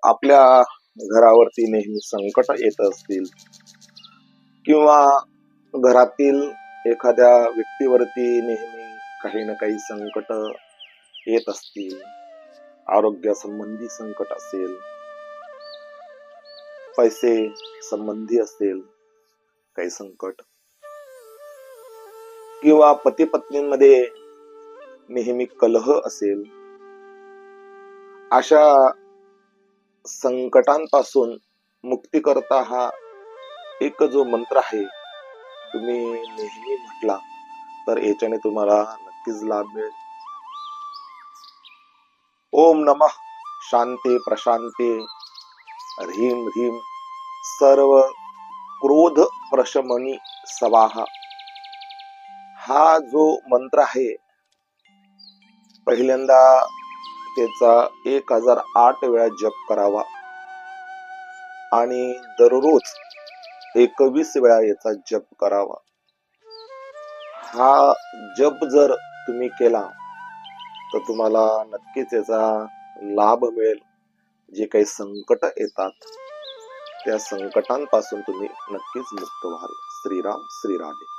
आपल्या घरावरती नेहमी संकट येत असतील किंवा घरातील एखाद्या व्यक्तीवरती नेहमी काही ना काही संकट येत असतील, आरोग्य संबंधी संकट असेल, पैसे संबंधी असेल काही संकट, किंवा पती पत्नींमध्ये नेहमी कलह असेल, अशा संकटांपासून मुक्ती करता हा एक जो मंत्र आहे तुम्ही नेहमी म्हटला तर याच्याने तुम्हाला नक्कीच लाभ मिळेल. ओम नमः शांती प्रशांती ह्रीम ह्रीम सर्व क्रोध प्रशमनी स्वाहा. हा जो मंत्र आहे पहिल्यांदा त्याचा 1008 वेळा जप करावा आणि दररोज 21 वेळा याचा जप करावा. हा जप जर तुम्ही केला तर तुम्हाला नक्कीच याचा लाभ मिळेल. जे काही संकट येतात त्या संकटांपासून तुम्ही नक्कीच मुक्त व्हाल. श्रीराम श्री राधे.